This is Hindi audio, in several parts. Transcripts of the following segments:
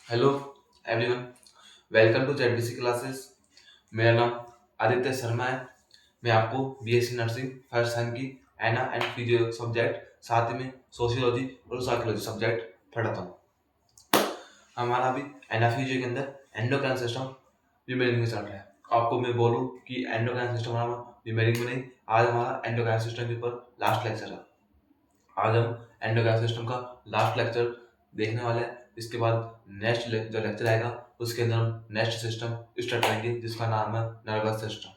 Hello everyone, welcome to ZBC classes. मेरा नाम आदित्य शर्मा है। मैं आपको बीएससी नर्सिंग फर्स्ट सेम की एना एंड फिजियो सब्जेक्ट, साथ ही में सोशियोलॉजी और साइकोलॉजी सब्जेक्ट पढ़ाता हूँ। हमारा अभी एना फिजियो के अंदर एंडोक्राइन सिस्टम रिमेनिंग में चल रहा है। आपको मैं बोलूँ कि एंडोक्राइन सिस्टम हमारा रिमेनिंग में नहीं, आज हमारा एंडोक्राइन सिस्टम के ऊपर लास्ट लेक्चर है। आज हम एंडोक्राइन सिस्टम का लास्ट लेक्चर देखने वाले हैं। इसके बाद नेक्स्ट जो लेक्चर आएगा उसके अंदर हम नेक्स्ट सिस्टम स्टार्ट करेंगे जिसका नाम है नर्वस सिस्टम।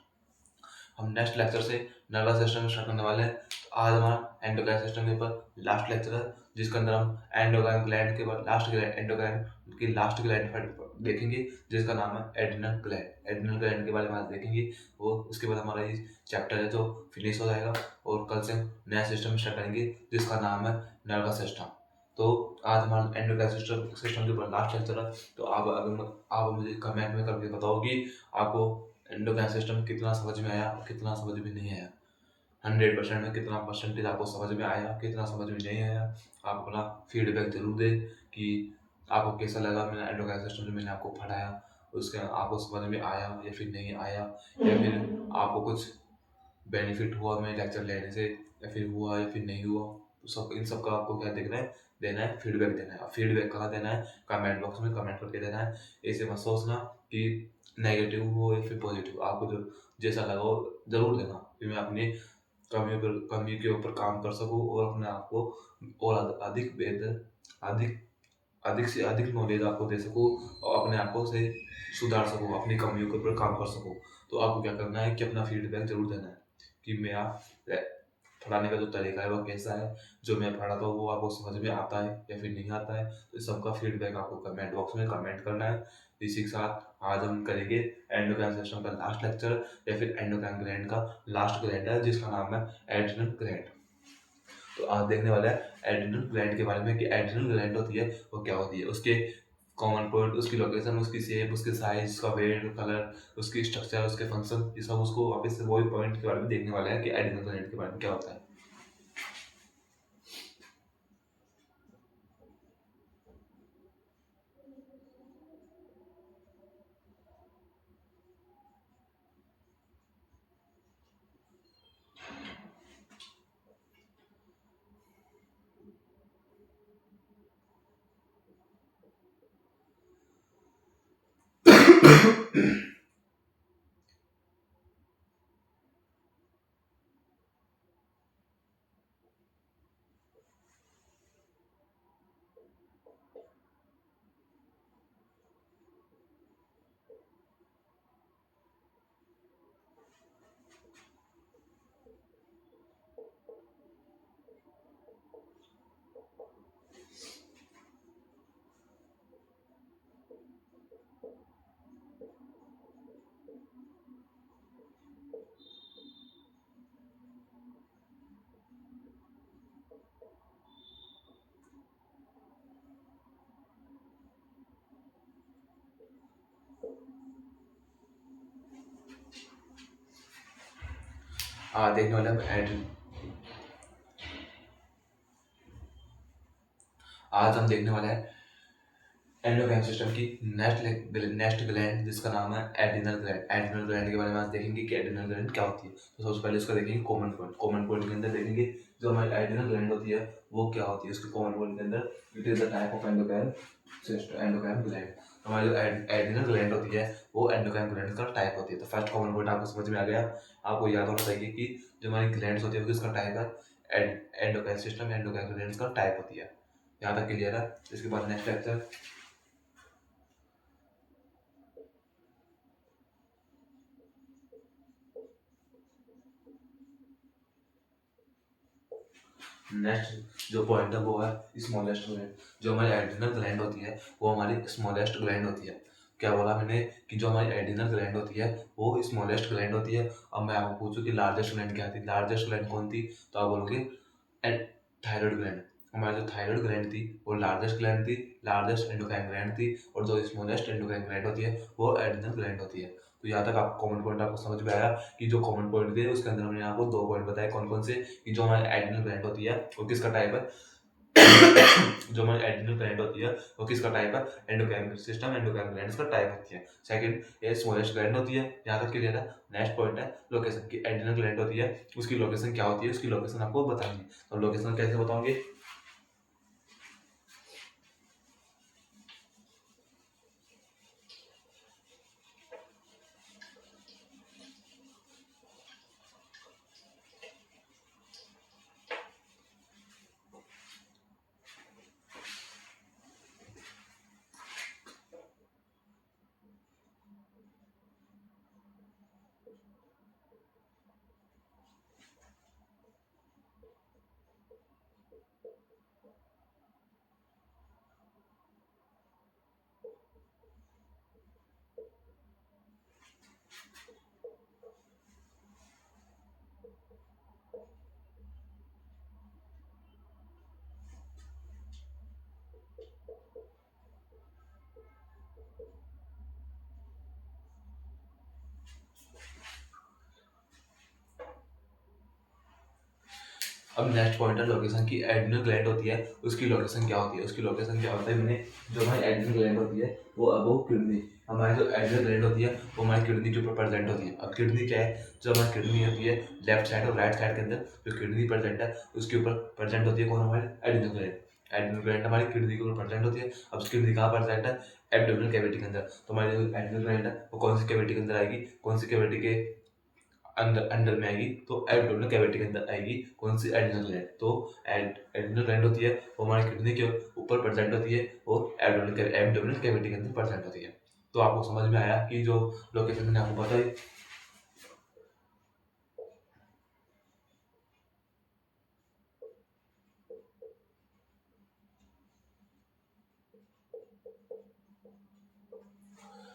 हम नेक्स्ट लेक्चर से नर्वस सिस्टम स्टार्ट करने वाले हैं। तो आज हमारा एंडोक्राइन सिस्टम के ऊपर लास्ट लेक्चर है जिसके अंदर हम एंडोक्राइन ग्लैंड के बाद लास्ट एंडोक्राइन की लास्ट ग्लैंड देखेंगे जिसका नाम है एड्रिनल ग्लैंड। एड्रिनल ग्लैंड के बारे में आज देखेंगे। वो उसके बाद हमारा ये चैप्टर है जो फिनिश हो जाएगा और कल से हम नया सिस्टम स्टार्ट करेंगे जिसका नाम है नर्वस सिस्टम। तो आज हमारा एंडोक्राइन सिस्टम के ऊपर लास्ट लेक्चर है। तो आप मुझे कमेंट में करके बताओ कि आपको एंडोक्राइन सिस्टम कितना समझ में आया और कितना समझ में नहीं आया। 100% में कितना परसेंटेज आपको समझ में आया, कितना समझ में नहीं आया। आप अपना फीडबैक जरूर दें कि आपको कैसा लगा मेरा एंडोक्राइन सिस्टम जो मैंने आपको पढ़ाया, उसके आपको समझ में आया या फिर नहीं आया, या फिर आपको कुछ बेनिफिट हुआ मेरे लेक्चर लेने से, या फिर हुआ या फिर नहीं हुआ। तो सब इन सब का आपको क्या देखना है, देना है फीडबैक देना है। अब फीडबैक कहाँ देना है? कमेंट बॉक्स में कमेंट करके देना है। ऐसे मत सोचना कि नेगेटिव हो या फिर पॉजिटिव, आपको जो जैसा लगा हो जरूर देना, फिर मैं अपनी कमी के ऊपर काम कर सकूँ और अपने आप को और अधिक बेहतर, अधिक अधिक से अधिक नॉलेज आपको दे सकूँ और अपने आप को से सुधार सकूँ, अपनी कमियों के ऊपर काम कर सकूँ। तो आपको क्या करना है कि अपना फीडबैक जरूर देना है कि मेरा पढ़ाने का जो तरीका है वो कैसा है, जो मैं पढ़ाता हूँ वो आपको समझ में आता है या फिर नहीं आता है। तो इस सबका फीडबैक आपको कमेंट बॉक्स में कमेंट करना है। इसी के साथ आज हम करेंगे एंडोक्राइन सिस्टम का लास्ट लेक्चर, या फिर एंडोक्राइन ग्लैंड का लास्ट ग्लैंड है जिसका नाम है एड्रिनल ग्लैंड। तो आज देखने वाला है एड्रिनल ग्लैंड के बारे में कि एड्रिनल ग्लैंड होती है वो क्या होती है, उसके कॉमन पॉइंट, उसकी लोकेशन, उसकी शेप, उसके साइज, उसका वेट, कलर, उसकी स्ट्रक्चर, उसके फंक्शन, ये सब उसको वापस से वही पॉइंट के बारे में देखने वाला है कि एड्रिनल ग्लैंड के बारे में क्या होता है। देखने वाले हम एड्रिन आज हम देखने वाले हैं एंडोक्राइन सिस्टम की नेक्स्ट ग्लैंड जिसका नाम है एड्रिनल ग्लैंड। एड्रिनल ग्लैंड के बारे में आज देखेंगे कि एड्रिनल ग्लैंड क्या होती है। तो सबसे पहले इसका देखेंगे कॉमन पॉइंट। कॉमन पॉइंट के अंदर देखेंगे जो हमारी एड्रिनल ग्लैंड होती है वो क्या होती है। उसके कॉमन पॉइंट के अंदर it is the type of endocrine system, endocrine gland. हमारी जो एड्रिनल ग्लैंड होती है वो एंडोक्राइन ग्लैंड का टाइप होती है। तो फर्स्ट कॉमन पॉइंट आपको समझ में आ गया। आपको याद होना चाहिए कि जो हमारी ग्लैंड्स होती है वो किसका टाइप है, एंडोक्राइन सिस्टम, एंडोक्राइन ग्लैंड्स का टाइप होती है। यहाँ तक क्लियर है। इसके बाद नेक्स्ट लेक्चर नेक्स्ट जो पॉइंट है वो है स्मॉलेस्ट ग्लैंड। जो हमारी एड्रिनल ग्लैंड होती है वो हमारी स्मॉलेस्ट ग्लैंड होती है। क्या बोला मैंने कि जो हमारी एड्रिनल ग्लैंड होती है वो स्मॉलेस्ट ग्लैंड होती है। अब मैं आपको पूछूं कि लार्जेस्ट ग्लैंड क्या थी, लार्जेस्ट ग्लैंड कौन थी, तो आप बोलोगे थायराइड ग्लैंड। हमारी जो थायराइड ग्लैंड थी वो लार्जेस्ट ग्लैंड थी, लार्जेस्ट एंडोक्राइन ग्लैंड थी। और जो स्मॉलेस्ट एंडोक्राइन ग्लैंड होती है वो एड्रिनल ग्लैंड होती है। तो यहाँ तक आप कॉमन पॉइंट आपको समझ में आया कि जो कॉमन पॉइंट थे उसके अंदर हमने आपको 2 पॉइंट बताए कौन कौन से, कि जो हमारी एड्रिनल ग्लैंड होती है वो किसका टाइप है, जो हमारी एड्रिनल ग्लैंड होती है वो किसका टाइप है, एंडोक्राइन सिस्टम एंडोक्राइन ग्लैंड का टाइप होती है। सेकंड ये स्मॉलेस्ट ग्लैंड होती है, यहाँ तक क्लियर है। नेक्स्ट पॉइंट है लोकेशन की, एड्रिनल ग्लैंड होती है उसकी लोकेशन क्या होती है, उसकी लोकेशन आपको बताएंगे। तो लोकेशन कैसे बताओगे, अब नेक्स्ट पॉइंट है लोकेशन की, एड्रिनल ग्लैंड होती है उसकी लोकेशन क्या होती है, उसकी लोकेशन क्या होता है मैंने, जो हमारी एड्रिनल ग्लैंड होती है वो अब वो किडनी, हमारी जो एड्रिनल ग्लैंड होती है वो हमारी किडनी के ऊपर प्रेजेंट होती है। अब किडनी क्या है, जो हमारी किडनी होती है लेफ्ट साइड और राइट साइड के अंदर जो किडनी प्रेजेंट है उसके ऊपर प्रेजेंट होती है कौन, हमारी एड्रिनल ग्लैंड। एड्रिनल ग्लैंड हमारी किडनी के ऊपर प्रेजेंट होती है। अब किडनी कहाँ प्रेजेंट है, एब्डोमिनल कैविटी के अंदर। तो हमारी जो एड्रिनल ग्लैंड है वो कौन सी कैविटी के अंदर आएगी, कौन सी कैविटी के अंदर अंदर में आएगी, तो एब्डोमिनल कैविटी के अंदर आएगी कौन सी, एड्रिनल ग्लैंड। तो एड्रिनल ग्लैंड होती है वो हमारी किडनी के ऊपर प्रेजेंट होती है और एब्डोमिनल कैविटी के अंदर प्रेजेंट होती है। तो आपको समझ में आया कि जो लोकेशन मैंने आपको बताई।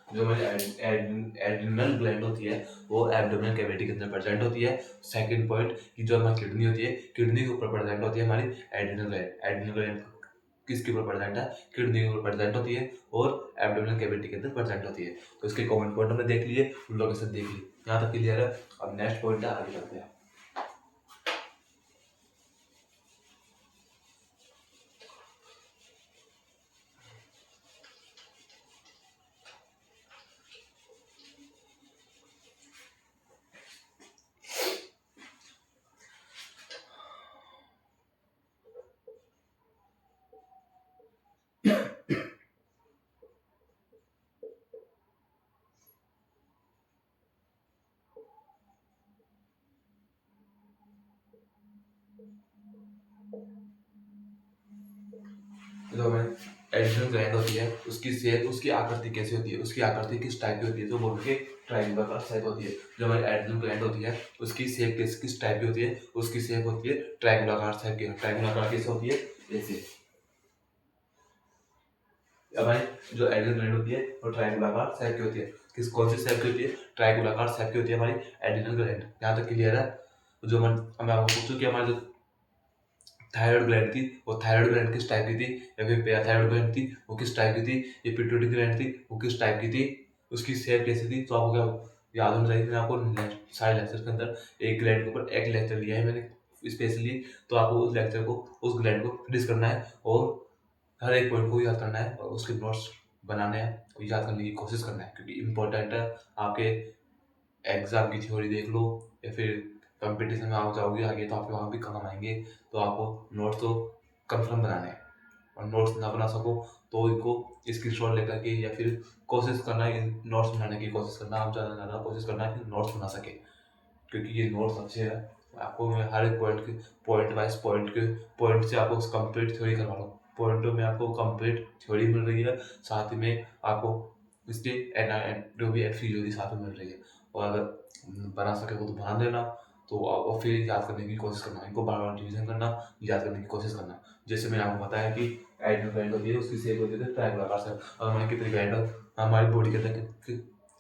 जो हमारी एड्रिनल ग्लैंड होती है वो एब्डोमिनल कैविटी के अंदर प्रेजेंट होती है। सेकंड पॉइंट कि जो हमारी किडनी होती है, किडनी के ऊपर प्रेजेंट होती है हमारी एड्रिनल ग्लैंड। एड्रिनल ग्लैंड किसके ऊपर प्रेजेंट है, किडनी के ऊपर प्रेजेंट होती है और एब्डोमिनल कैविटी के अंदर प्रेजेंट होती है। तो इसके कॉमन पॉइंट हमने देख लिए, लोकेशन देख ली, यहाँ तक क्लियर है। अब नेक्स्ट पॉइंट है, आगे चलते हैं। जो हमें एडिशनल ग्लैंड होती है उसकी शेप, उसकी आकृति कैसी होती है, उसकी आकृति किस टाइप की होती है, तो बोल के ट्रायंगल शेप होती है। जो हमारी एडिशनल ग्लैंड होती है उसकी शेप किस किस टाइप की होती है, उसकी शेप होती है ट्रायंगुलर शेप की। ट्रायंगुलर कैसे होती है, ऐसे। हमारी जो एडिनल ग्लैंड होती है वो ट्रायंगुलर शेप की होती है। किस कौन सी शेप की होती है, ट्रायंगुलर शेप की होती है हमारी एडिनल ग्लैंड। यहाँ तक क्लियर है। जो मैं आपको पूछूं कि हमारी जो थायराइड ग्लैंड थी वो थायराइड ग्लैंड किस टाइप की थी, या फिर पैराथायराइड ग्लैंड थी वो किस टाइप की थी, ये पिट्यूटरी ग्लैंड थी वो किस टाइप की थी, उसकी शेप कैसी थी। तो आपको क्या याद होना चाहिए, मैंने आपको सारे लेक्चर के अंदर एक ग्लैंड के ऊपर एक लेक्चर लिया है मैंने स्पेशली। तो आपको उस लेक्चर को, उस ग्लैंड को फिनिश करना है और हर एक पॉइंट को याद करना है और उसके नोट्स बनाने हैं और याद करने की कोशिश करना है, क्योंकि इम्पोर्टेंट है। आपके एग्जाम की थ्योरी देख लो या फिर कंपटीशन में आप जाओगे आगे तो आपके वहाँ भी काम आएंगे। तो आपको नोट्स तो कंफर्म बनाने हैं, और नोट्स ना बना सको तो इनको स्क्रीनशॉट लेकर के या फिर कोशिश करना है नोट्स बनाने की कोशिश करना, आप ज़्यादा ज़्यादा कोशिश करना है कि नोट्स बना सके, क्योंकि ये नोट्स अच्छे हैं। आपको मैं हर एक पॉइंट के पॉइंट वाइज पॉइंट से आपको कंप्लीट थ्योरी करवा रहा हूँ। पॉइंटों में आपको कंप्लीट थ्योरी मिल रही है, साथ ही में आपको इसके जो भी फिजियोलॉजी साथ में मिल रही है। और अगर बना सके तो बना देना, तो और फिर याद करने की कोशिश करना, इनको बार बार रिविजन करना, याद करने की कोशिश करना। जैसे मैंने आपको बताया कि एडिनल ग्लैंड होती है उसकी शेप होती है ट्रायंगुलर शेप। और हमारी कितनी ग्लैंड हमारी बॉडी के अंदर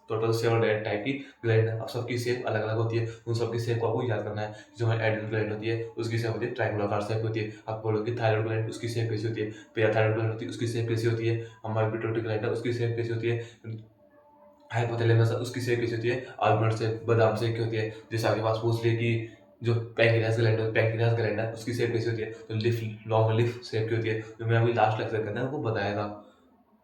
टोटल 7 टाइप की ग्लैंड है। अब सबकी शेप अलग अलग होती है, उन सबकी शेप को आपको याद करना है। जो हमारी एड्रिनल ग्लैंड होती है उसकी शेप होती है ट्रायंगुलर शेप होती है। आप बोलोगे थायराइड ग्लैंड उसकी शेप कैसी होती है, पैराथायराइड ग्लैंड होती है उसकी शेप कैसी होती है, हमारी पिट्यूटरी ग्लैंड है उसकी शेप कैसी होती है, हाइपोथैलेमस उसकी शेप कैसी होती है, आलमंड शेप बादाम शेप की होती है। जैसे आपके पास पूछ लिए कि जो पैंक्रियास ग्लैंड है उसकी शेप कैसी होती है, तो लिफ लॉन्ग लिफ शेप की होती है, जो मैं अभी लास्ट लेक्चर के अंदर आपको बताया था।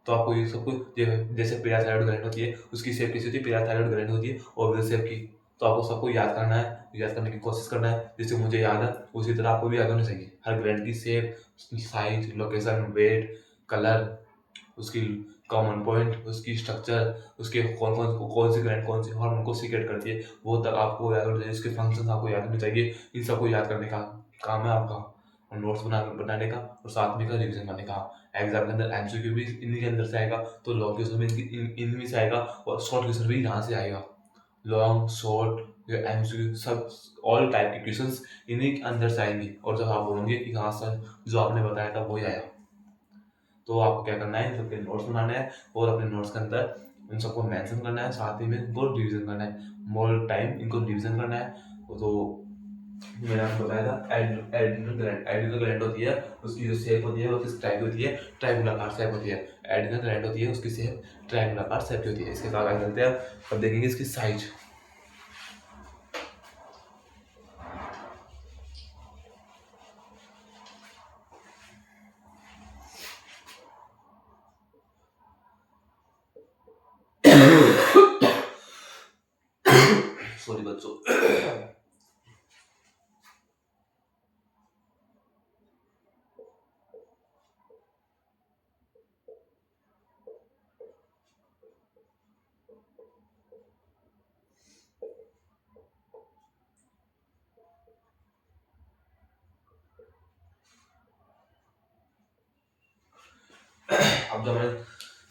तो आपको ये सब कुछ जैसे पेराथायरॉइड ग्लैंड होती है उसकी शेप कैसी होती है, पेराथायरॉइड ग्लैंड होती है ओवल शेप की। तो आपको सबको याद करना है, याद करने की कोशिश करना है, जैसे मुझे याद है उसी तरह आपको भी याद होना चाहिए। हर ग्लैंड की शेप, उसकी साइज, लोकेशन, वेट, कलर, उसकी कॉमन पॉइंट, उसकी स्ट्रक्चर, उसके कौन सी ग्लैंड कौन सी हार्मोन को सीक्रेट करती है, वो तक आपको याद होना चाहिए। उसके फंक्शन आपको याद होने चाहिए। इन सबको याद करने का काम है आपका, और नोट्स बनाने का, और साथ में का रिविजन करने का। एग्जाम के अंदर एमसीक्यू भी इन्हीं के अंदर से आएगा, तो लॉन्ग क्वेश्चन भी इनमें से आएगा, और शॉर्ट क्वेश्चन भी यहाँ से आएगा। लॉन्ग, शॉर्ट, एमसीक्यू सब ऑल टाइप के क्वेश्चंस इन्हीं के अंदर से आएंगे। और जब आप बोलोगे कि हाँ सर जो आपने बताया था वही आया, तो आपको क्या करना है, इन सबके नोट्स बनाने हैं, और अपने नोट्स के अंदर इन सबको मेंशन करना है, साथ ही में इनको डिवीजन करना है, मोर टाइम इनको डिवीजन करना है। तो मैंने आपको बताया था एड्रिनल ग्लैंड होती है, उसकी जो शेप होती है वो किस टाइप की होती है, ट्रायंगुलर शेप होती है। एड्रिनल ग्लैंड होती है उसकी शेप ट्रायंगुलर शेप की होती है। इसके साथ आगे चलते हैं, अब देखेंगे इसकी साइज। सॉरी बच्चों। अब जो हमारे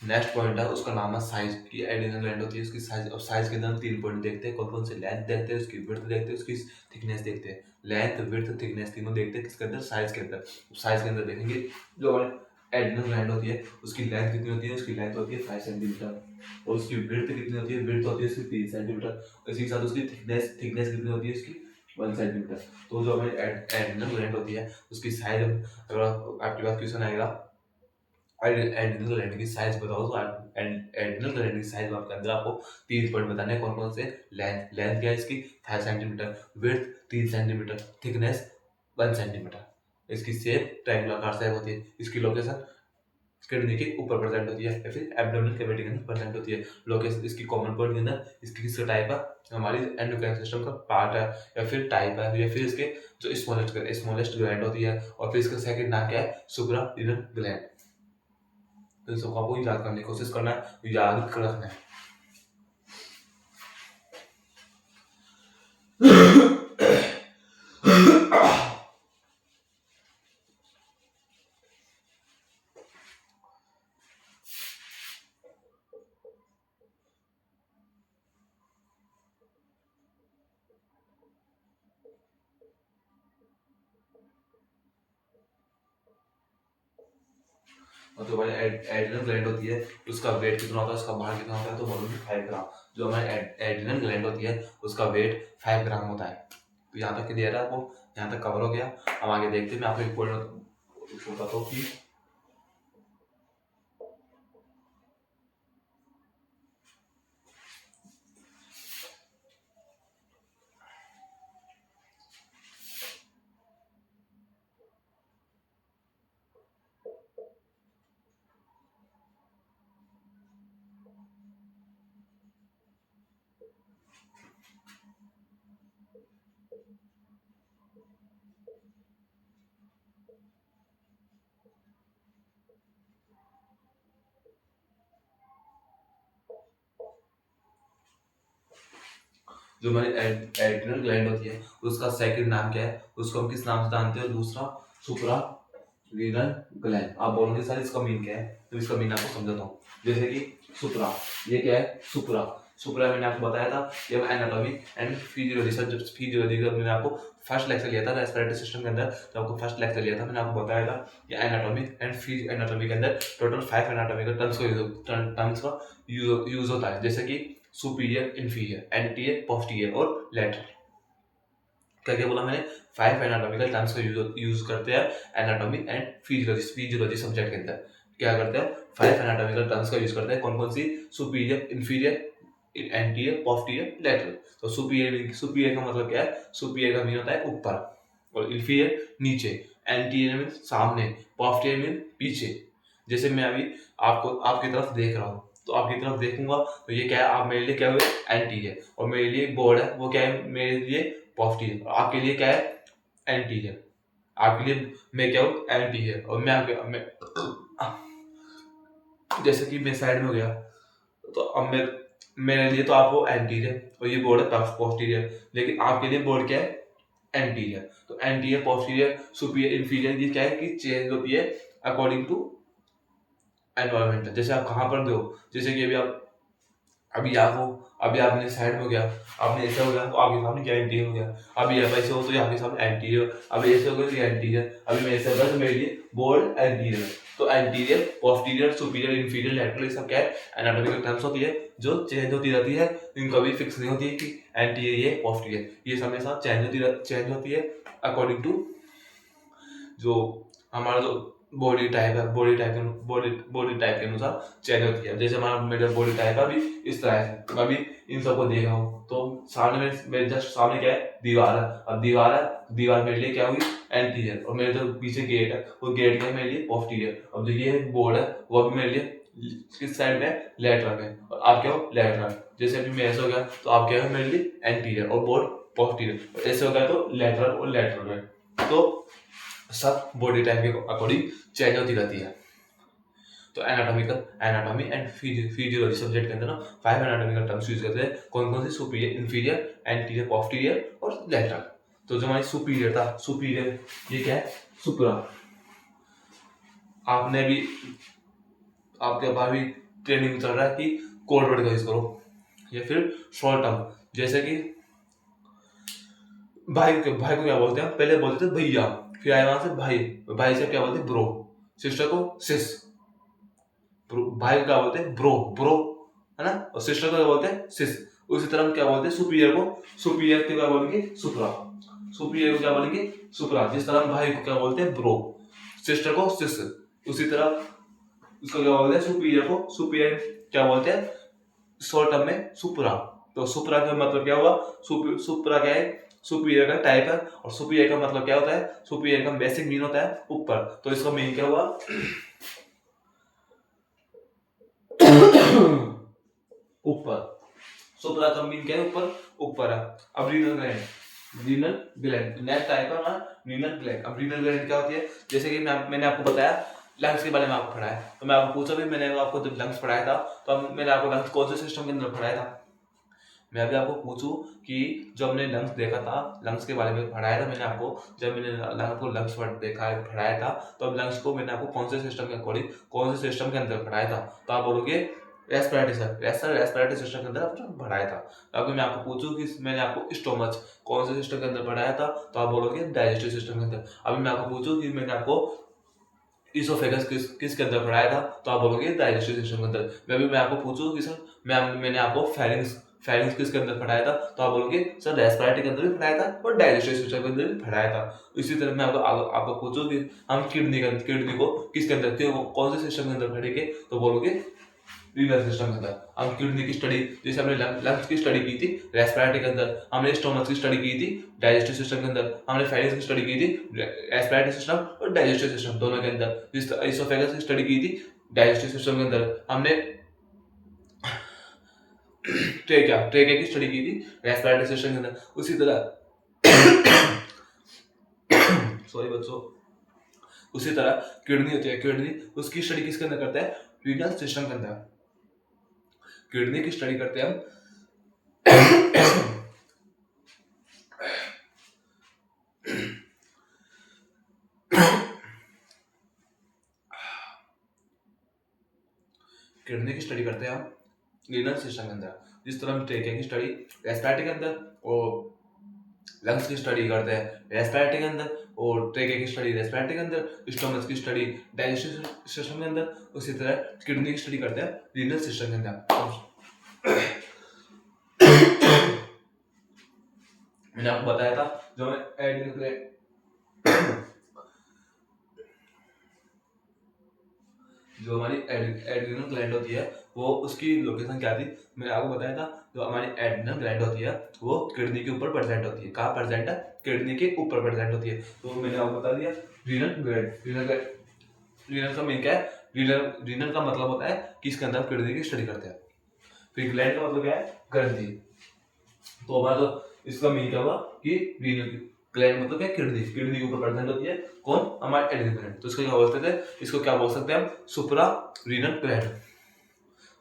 नेक्स्ट पॉइंट है उसका नाम है साइज की। एड्रिनल ग्लैंड होती है उसकी साइज। और साइज के अंदर हम 3 पॉइंट देखते हैं, कौन कौन से, लेंथ देखते हैं, उसकी विड्थ देखते हैं, उसकी थिकनेस देखते हैं। लेंथ, विड्थ, थिकनेस तीनों देखते हैं किसके अंदर, साइज के अंदर। साइज के अंदर देखेंगे जो हमारे एड्रिनल ग्लैंड होती है उसकी लेंथ कितनी होती है, उसकी लेंथ होती है 5 सेंटीमीटर। और उसकी विड्थ कितनी होती है, विड्थ होती है उसकी 3 सेंटीमीटर। इसी के साथ उसकी थिकनेस कितनी होती है उसकी 1 सेंटीमीटर। तो जो हमारी एड्रिनल ग्लैंड होती है उसकी साइज, अगर आपके पास क्वेश्चन आएगा एड्रिनल ग्लैंड की साइज बताओ, तो एड्रिनल ग्लैंड की साइज आपके अंदर आपको 3 पॉइंट बताने हैं, कौन कौन से। लेंथ क्या है इसकी 5 centimetre, width 3 centimetre, thickness 1 centimetre, इसकी शेप ट्रायंगुलर शेप होती है, इसकी लोकेशन किडनी के ऊपर प्रेजेंट होती है या फिर एब्डोमिनल कैविटी के अंदर प्रेजेंट होती है। लोकेशन इसकी कॉमन पॉइंट के अंदर, इसकी किसका टाइप है, हमारी एंडोक्राइन सिस्टम का पार्ट है या फिर टाइप है, या फिर इसके जो स्मॉलेस्ट ग्लैंड होती है, और फिर इसका सेकंड नाम क्या है, सुप्रारीनल ग्लैंड। तो इन सबको आपको याद करने की कोशिश करना है, याद कर रखना है। और जो हमारी एड्रिनल ग्लैंड होती है उसका वेट कितना होता है, उसका भार कितना होता है, तो बोलोगे 5 ग्राम। जो हमारी एड्रिनल ग्लैंड होती है उसका वेट 5 ग्राम होता है। तो यहाँ तक क्लियर है आपको, यहाँ तक कवर हो गया। अब आगे देखते हैं, मैं आपको एक पॉइंट बताता हूँ कि जो हमारी एड्रिनल ग्लैंड होती है उसका सेकंड नाम क्या है, उसको हम किस नाम से जानते हैं, दूसरा सुप्रा रीनल ग्लैंड। आप बोलोगे सर इसका मीन क्या है, तो इसका मीन आपको समझाता हूँ। जैसे कि सुप्रा, ये क्या है, सुप्रा। सुप्रा मैंने आपको बताया था ये anatomy and physiology, sir physiology का मैंने आपको फर्स्ट लेक्चर लिया था रेस्पिरेटरी सिस्टम के अंदर, तो आपको फर्स्ट लेक्चर लिया था, मैंने आपको बताया था कि एनाटॉमी एंड एनाटॉमी के अंदर टोटल 5 एनाटॉमिकल टर्म्स का यूज होता है, जैसे कि सुपीरियर, इंफीरियर, एंटीरियर, पोस्टीरियर और लेटरल। क्या क्या बोला मैंने, 5 एनाटॉमिकल टर्म्स का यूज करते हैं एनाटॉमी एंड फिजियोलॉजी सब्जेक्ट के अंदर। क्या करते हैं, 5 एनाटॉमिकल टर्म्स का यूज करते हैं, कौन कौन सी, superior, inferior, anterior, posterior, lateral. तो सुपीरियर का मतलब क्या है? सुपीरियर का मीन होता है ऊपर, और इंफीरियर नीचे, एंटीरियर मीन सामने, पोस्टीरियर मीन पीछे। जैसे मैं अभी आपको आपकी तरफ देख रहा हूँ, तो आपकी तरफ देखूंगा तो ये क्या है? आप मेरे लिए क्या हुए? एंटीरियर। और मेरे लिए बोर्ड है, वो क्या है? मेरे लिए पोस्टीरियर। और आपके लिए क्या है? एंटीरियर। आपके लिए मैं क्या हूँ? एंटीरियर। और मैं आपके जैसे कि मैं साइड में हो गया, तो अब मेरे लिए तो आप वो एंटीरियर, और ये बोर्ड है पोस्टीरियर। लेकिन आपके लिए बोर्ड क्या है? एंटीरियर। तो एंटीरियर, पोस्टीरियर, सुपीरियर, इंफीरियर, ये क्या है कि चेंज होती है अकॉर्डिंग टू एनवायरमेंट। जैसे आप कहाँ पर हो, जैसे कि अभी आप हो, अभी आपने साइड में हो गया, आपने ऐसा हो गया तो आपके सामने क्या? एंटीरियर हो गया। अभी आप ऐसे हो तो ये आपके सामने एंटीरियर, अभी ऐसे हो गया तो ये एंटीरियर, अभी मैं ऐसे हो गया तो मेरे लिए बोर्ड एंटीरियर। तो anterior, posterior, superior, inferior, lateral, ये सब क्या है? एनाटॉमिकल टर्म्स होती है जो चेंज होती रहती है। इनका भी फिक्स नहीं होती है कि एंटीरियर ये पोस्टीरियर, ये सब हमेशा चेंज होती है अकॉर्डिंग टू जो हमारा जो बॉडी टाइप है, बॉडी टाइप के अनुसार चेंज होती है। जैसे हमारा मेरा बॉडी टाइप है अभी इस तरह है, मैं अभी इन सबको देख रहा हूँ, तो सामने मेरे जस्ट सामने क्या है? दीवार है। अब दीवार है, दीवार मेरे लिए क्या होगी? एंटीरियर। और मेरे जो पीछे गेट है, वो गेट क्या है? मेरे लिए पोस्टीरियर। अब जो ये बोर्ड है वो भी मेरे लिए किस साइड में? लेटरल में। और आप क्या हो? लेटरल। जैसे अभी मैं ऐसा हो गया तो आप क्या हो? मेरे लिए एंटीरियर, और बोर्ड पोस्टीरियर। और ऐसे हो गया तो लेटरल और लेटरल में। तो सब बॉडी टाइप के अकॉर्डिंग चेंज होती रहती है। तो एनाटॉमी एंड फिजियोलॉजी सब्जेक्ट के अंदर ना 5 एनाटॉमिकल टर्म्स यूज करते हैं। कौन कौन सी? सुपीरियर, इंफीरियर, एंटीरियर, पोस्टीरियर और लेटरल। तो जो हमारी सुपीरियर था, सुपीरियर ये क्या है? सुप्रा। आपने भी आपके पास भी ट्रेनिंग चल रहा है कि कोड वर्ड का यूज करो, या फिर शॉर्ट टर्म। जैसे कि भाई को क्या बोलते हैं? पहले बोलते थे भैया, फिर आए वहां से भाई, भाई से क्या बोलते हैं? ब्रो। सिस्टर को सिस। भाई को क्या बोलते हैं? ब्रो, ब्रो, है ना। और सिस्टर को क्या बोलते हैं? सिस। उसी तरह हम क्या बोलते हैं? सुपीरियर को, सुपीरियर को क्या बोलेंगे? सुप्रा। सुपीरियर को क्या बोलेंगे? सुप्रा। जिस तरह हम भाई को क्या बोलते हैं? ब्रो, सिस्टर को सिस, उसी तरह उसको क्या बोलते हैं? सुपीरियर को सुपीरियर क्या बोलते हैं? शॉर्ट टर्म में सुप्रा। तो सुप्रा का मतलब क्या हुआ? सुप्रा क्या है? सुपीरियर का टाइप है। और सुपीरियर का मतलब क्या होता है? सुपीरियर का बेसिक मीन होता है ऊपर। तो इसका मीन क्या हुआ? ऊपर। सुप्रा का मीन क्या है? ऊपर, ऊपर है। अब renal gland, renal gland next type है ना, रीनल ग्लैंड। अब रीनल ग्लैंड क्या होती है? जैसे कि मैंने आपको बताया लंग्स के बारे में आपको पढ़ाया, तो मैं आपको पूछा भी, मैंने आपको जब लंग्स पढ़ाया था तो मैंने आपको लंग्स कौन से सिस्टम के अंदर पढ़ाया था? मैं अभी आपको पूछूं कि जब हमने लंग्स देखा था, लंग्स के बारे में पढ़ाया था मैंने आपको, जब मैंने आपको लंग्स देखा पढ़ाया था, तो अब लंग्स को मैंने आपको कौन से सिस्टम के अकॉर्डिंग, कौन से सिस्टम के अंदर पढ़ाया था? तो आप बोलोगे रेस्पिरेटरी सिस्टम के अंदर आपने पढ़ाया था। तो अगर मैं आपको पूछूं कि मैंने आपको स्टोमच कौन से सिस्टम के अंदर पढ़ाया था, तो आप बोलोगे डाइजेस्टिव सिस्टम के अंदर। अभी मैं आपको पूछूं कि मैंने आपको इसोफेगस किसके अंदर पढ़ाया था, तो आप बोलोगे डाइजेस्टिव सिस्टम के अंदर। मैं आपको पूछूं कि सर मैंने आपको फेरिंग्स किसके अंदर पढ़ाया था, तो आप बोलोगे सर रेस्पिरेटरी के अंदर भी पढ़ाया था और डाइजेस्टिव सिस्टम के अंदर भी पढ़ाया था। इसी तरह मैं आपको पूछूं कि हम किडनी को किसके अंदर कौन से सिस्टम के अंदर पढ़ेंगे, तो बोलोगे रीनल सिस्टम के अंदर। हम किडनी की स्टडी, जैसे हमने लंग्स की स्टडी की थी रेस्पिरेटरी के अंदर, हमने स्टोमच की स्टडी की थी डाइजेस्टिव सिस्टम के अंदर, हमने फेरिंग्स की स्टडी की थी रेस्पिरेटरी सिस्टम और डाइजेस्टिव सिस्टम दोनों के अंदर, इसोफेगस की स्टडी की थी डाइजेस्टिव सिस्टम के अंदर, हमने ट्रेकिया की स्टडी की थी रेस्पिरेटरी सिस्टम के अंदर। उसी तरह सॉरी बच्चों, उसी तरह किडनी होती है, किडनी उसकी स्टडी किसके अंदर करते हैं? रीनल सिस्टम के अंदर किडनी की स्टडी करते हैं हम। किडनी की स्टडी करते हैं हम रीनल सिस्टम के अंदर, जिस तरह हम ट्रेकिया की स्टडी रेस्पिरेटरी के अंदर और लंग्स की स्टडी करते हैं रेस्पिरेटरी के अंदर, और ट्रेकिया की स्टडी रेस्पिरेटरी के अंदर, स्टोमच की स्टडी डाइजेस्टिव सिस्टम के अंदर, उसी तरह किडनी की स्टडी करते हैं रीनल सिस्टम के अंदर। मैंने आपको बताया था जो जो हमारी एड्रिनल ग्लैंड होती है वो उसकी लोकेशन क्या थी, मैंने आपको बताया था। जो हमारी एड्रिनल ग्लैंड होती है वो किडनी के ऊपर प्रेजेंट होती है। कहाँ प्रेजेंट है? किडनी के ऊपर प्रेजेंट होती है। तो मैंने आपको बता दिया रीनल ग्लैंड। रीनल का मेन क्या है? रीनल का मतलब होता है कि इसके अंदर किडनी की स्टडी करते हैं। फिर ग्लैंड का मतलब क्या है? ग्रंथि। तो हमारा तो इसका मेन क्या हुआ कि रीनल ग्लैंड मतलब क्या? किडनी। किडनी के ऊपर प्रेजेंट होती है कौन? हमारे एड्रिनल ग्लैंड। तो इसको क्या बोल सकते हैं? इसको क्या बोल सकते हैं हम? Supra renal gland.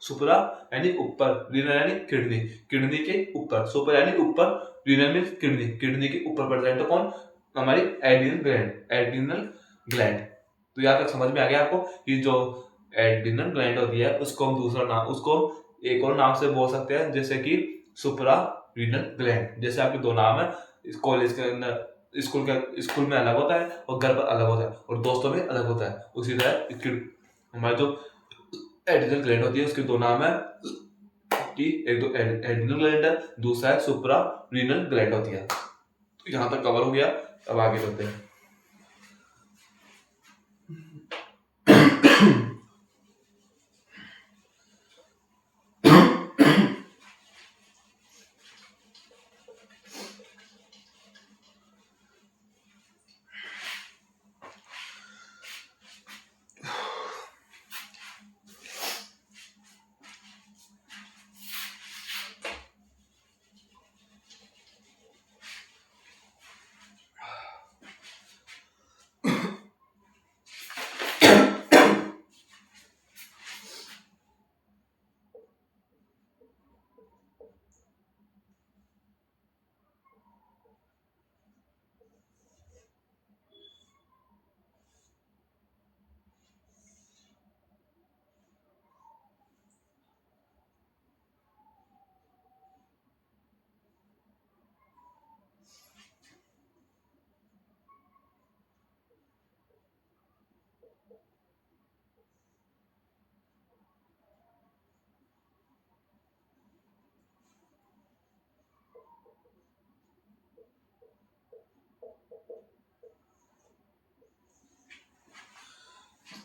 सुपरा यानी ऊपर, रीनल यानी किडनी, किडनी के ऊपर, सुपर यानी ऊपर, रीनल मीन्स किडनी, किडनी के ऊपर प्रेजेंट है कौन? हमारी एड्रिनल ग्लैंड, एड्रिनल ग्लैंड। तो यहाँ तक समझ में आ गया आपको कि जो एड्रिनल ग्लैंड होती है उसको हम दूसरा नाम, उसको एक और नाम से बोल सकते हैं, जैसे कि सुपरा रीनल ग्लैंड। जैसे आपके दो नाम है, इस कॉलेज के अंदर स्कूल में अलग होता है और घर पर अलग होता है और दोस्तों में अलग होता है, उसी तरह हमारे जो एड्रिनल ग्लैंड होती है उसके दो नाम है कि एक तो एड्रिनल ग्लैंड है, दूसरा है सुप्रा रीनल ग्लैंड होती है। तो यहाँ तक कवर हो गया। अब आगे चलते हैं।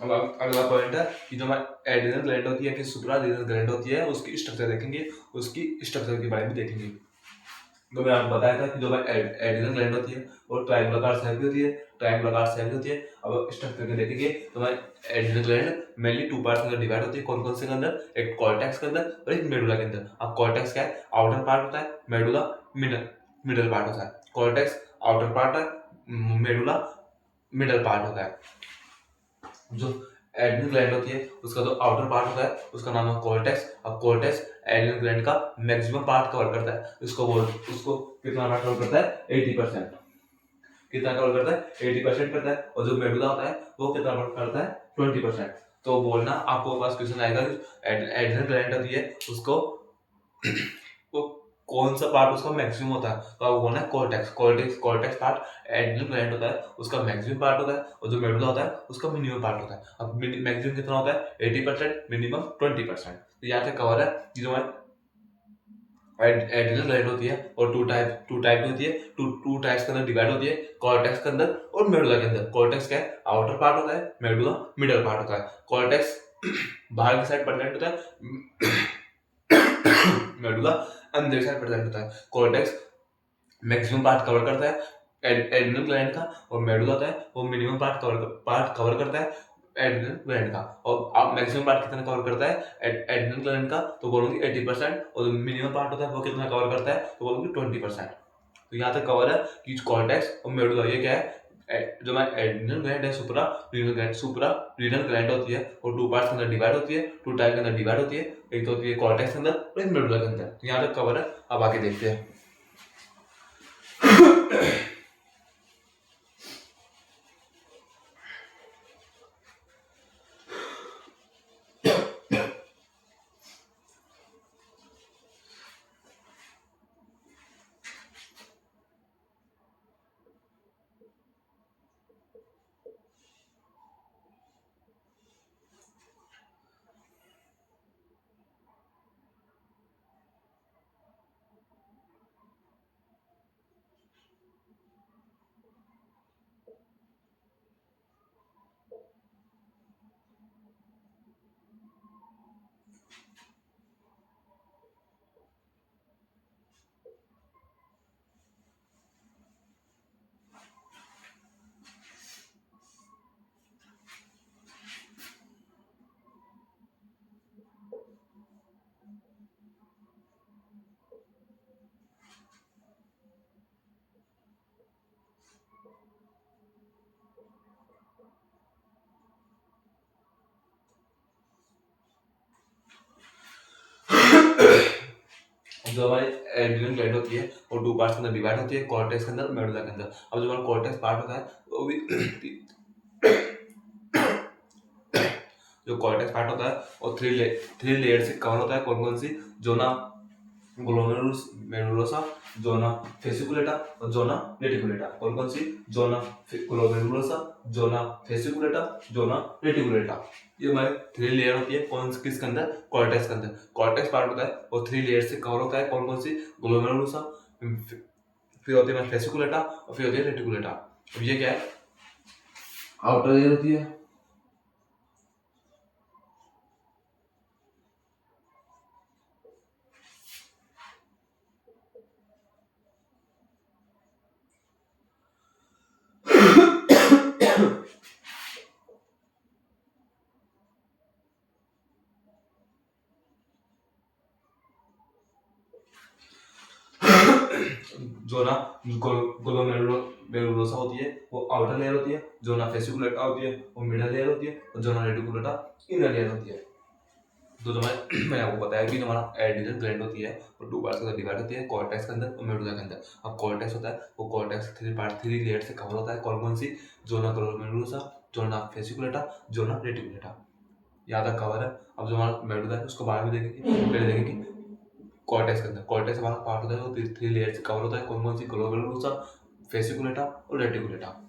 अब अगला पॉइंट है कि जो हमारी एड्रिनल ग्लैंड होती है कि सुप्रा रीनल ग्लैंड होती है, उसकी स्ट्रक्चर देखेंगे, उसकी स्ट्रक्चर के बारे में देखेंगे। तो मैं आपको बताया था कि जो हमारी एड्रिनल ग्लैंड होती है वो ट्रायंगुलर शेप की होती है, ट्रायंगुलर शेप की होती है। अब स्ट्रक्चर के देखेंगे तो हमारी adrenal gland mainly two parts में डिवाइड होती है। कौन कौन से के अंदर? एक कॉर्टेक्स के अंदर और एक मेडुला के अंदर। अब कॉर्टेक्स क्या है? आउटर पार्ट होता है, मेडुला मिडल पार्ट होता है। कॉर्टेक्स आउटर पार्ट है, मेडुला मिडल पार्ट होता है। जो एड्रिनल ग्लैंड होती है उसका जो आउटर पार्ट होता है उसका नाम है कॉर्टेक्स। अब कॉर्टेक्स एड्रिनल ग्लैंड का मैक्सिमम पार्ट कवर करता है। उसको कितना पार्ट कवर करता है? 80%। कितना कवर करता है? 80% करता है। और जो मेडुला होता है वो कितना कवर करता है? 20%। तो बोलना आपको पास क्वेश्चन आएगा एड्रिनल ग्लैंड होती है उसको वो कौन सा पार्ट उसका मैक्सिमम होता है? तो आपको बोलना है cortex. Cortex part adrenal gland होता है उसका मैक्सिमम पार्ट होता है और जो मेडुला होता है उसका मिनिमम पार्ट होता है। अब मैक्सिमम कितना होता है? 80%, मिनिमम 20%। तो यहाँ तक कवर है कि जो हमारी एड्रिनल ग्लैंड होती है और टू टाइप की होती है, टू टाइप्स के अंदर डिवाइड होती है, कॉर्टेक्स के अंदर और मेडुला के अंदर। कॉर्टेक्स क्या है? आउटर पार्ट होता है, मेडुला मिडल पार्ट होता है। कॉर्टेक्स बाहर की साइड प्रेजेंट होता है, मेडुला अंदर की साइड प्रेजेंट होता है। कॉर्टेक्स मैक्सिमम पार्ट कवर करता है एड्रिनल ग्लैंड का और मेडुला होता है वो मिनिमम पार्ट कवर करता है एड्रिनल ग्लैंड का। और आप मैक्सिमम पार्ट कितना कवर करता है एड्रिनल ग्लैंड का? तो बोलूंगी 80%। और जो मिनिमम पार्ट होता है वो कितना कवर करता है? तो बोलूंगी 20%। तो यहाँ तक कवर है कि कॉर्टेक्स और मेडुला ये क्या है? जो हमारी एड्रिनल ग्लैंड है, सुप्रा रीनल ग्लैंड होती है और टू पार्ट्स के अंदर डिवाइड होती है, टू टाइप के अंदर डिवाइड होती है। एक तो होती है कॉर्टेक्स के अंदर और एक मेडुला के अंदर। तो यहाँ तक कवर है। अब आगे देखते हैं। जो हमारी एड्रिनल ग्लैंड होती है वो टू पार्ट्स के अंदर डिवाइड होती है, कॉर्टेक्स के अंदर, मेडुला के अंदर। अब जो हमारा कॉर्टेक्स पार्ट होता है वो भी जो कॉर्टेक्स पार्ट होता है वो थ्री लेयर से कवर होता है। कौन कौन सी? जोना ग्लोमेरुलस मेडुलोसा, जोना फेसिकुलेटा और जोना रेटिकुलेटा। कौन कौन सी? जोना ग्लोमेरुलोसा, जोना फेसिकुलेटा, जोना रेटिकुलेटा। ये हमारे थ्री लेयर होती है। कौन किसके अंदर? कॉर्टेक्स के अंदर। कॉर्टेक्स पार्ट होता है वो थ्री लेयर से कवर होता है। कौन कौन सी? ग्लोमेरुलोसा, फिर होती है फेसिकुलेटा और फिर होती है रेटिकुलेटा। अब ये क्या है? आउटर लेयर होती है। जोना ग्लोमेरुलोसा होती है वो आउटर लेयर होती है, जोना फेसिकुलेटा होती है वो मिडल लेयर होती है और जोना रेटिकुलेटा इनर लेयर होती है। तो मैंने आपको बताया कि हमारा एड्रिनल ग्लैंड होती है वो टू पार्ट्स के अंदर डिवाइड होती है, कॉर्टेक्स के अंदर और मेडुला के अंदर। अब कॉर्टेक्स होता है वो कॉर्टेक्स थ्री लेयर से कवर होता है। कौन कौन सी? जोना ग्लोमेरुलोसा, जोना फेसिकुलेटा, जोना रेटिकुलेटा। यहाँ तक कवर है। अब जो हमारा मेडुला है उसको बाद में देखेंगे। पहले देखेंगे कॉर्टेक्स के अंदर। कॉर्टेक्स हमारा पार्ट होता है वो थ्री लेयर से कवर होता है। कौन कौन सी? ग्लोमेरुलोसा, फेसिकुलेटा और रेटिकुलेटा।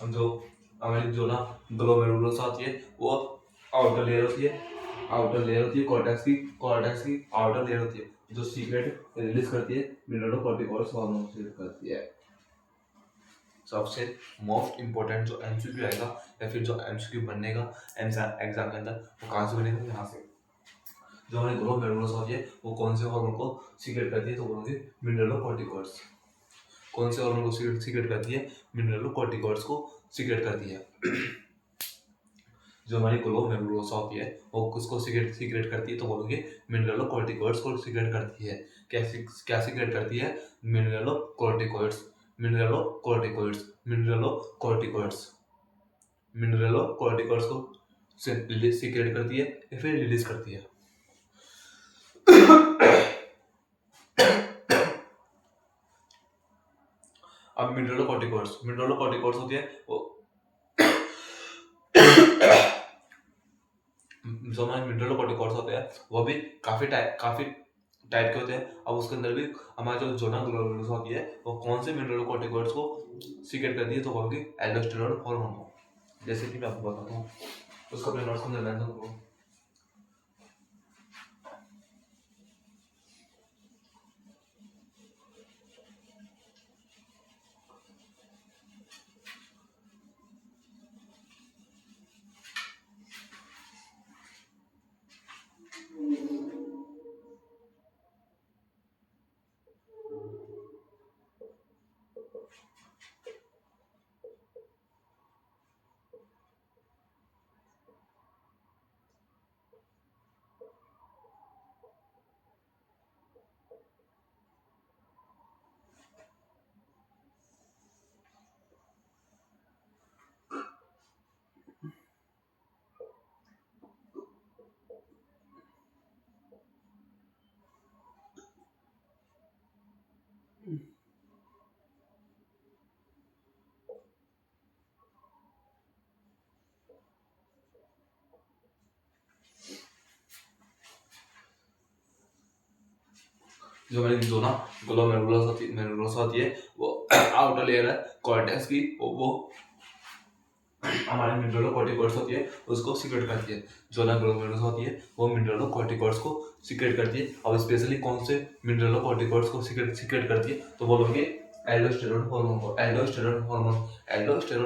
जो हमारी जो ना ग्लोमेरुलोसा होती है वो आउटर लेयर होती है। आउटर लेयर होती है कॉर्टेक्स की आउटर लेयर होती है जो सीक्रेट रिलीज करती है मिनरलोकॉर्टिकॉइड्स हार्मोन सीक्रेट करती है। सबसे मोस्ट इम्पोर्टेंट जो एमसीक्यू आएगा या फिर जो एमसीक्यू बनेगा एग्जाम के अंदर वो कहाँ से बनेगा? यहाँ से। जो हमारी ग्लोमेरुलोसा होती है वो कौन से हार्मोन को सीक्रेट करती है? तो बोलोगे मिनरलोकॉर्टिकॉइड्स। कौन से हार्मोन को सीक्रेट करती है? मिनरलोकॉर्टिकॉइड्स को सीक्रेट करती है। जो हमारी ग्लोमेरुलोसा होती है वो किसको सीक्रेट करती है? तो बोलोगे मिनरलोकॉर्टिकॉइड्स को सीक्रेट करती है। क्या सीक्रेट करती है? मिनरलोकॉर्टिकॉइड्स मिनरलोकॉर्टिकॉइड्स मिनरलोकॉर्टिकॉइड्स मिनरलोकॉर्टिकॉइड्स को सीक्रेट करती है या फिर रिलीज करती है। अब मिनरलोकॉर्टिकॉइड्स होती है वो जो हमारे मिनरलोकॉर्टिकॉइड्स होते हैं वो भी काफी टाइप के होते हैं। अब उसके अंदर भी हमारी जो जोना ग्लोमेरुलोसा होती है वो कौन से मिनरलोकॉर्टिकॉइड्स को सीक्रेट करती है? तो बोलोगे एल्डोस्टेरोन हार्मोन को। जैसे कि मैं आपको बताता हूँ उसको अपने नोट्स के अंदर मेंशन करो। जो हमारी जोना ग्लोमेरुलस होती है वो आउटर लेयर है कॉर्टेक्स की, वो हमारे मिनरलोकॉर्टिकॉइड्स होती है उसको सीक्रेट करती है। जोना ग्लोमेरुलस होती है वो मिनरलोकॉर्टिकॉइड्स को सीक्रेट करती है। अब स्पेशली कौन से मिनरलोकॉर्टिकॉइड्स को सीक्रेट करती है तो बोलोगे एल्डोस्टेरोन हार्मोन को। एल्डोस्टेरोन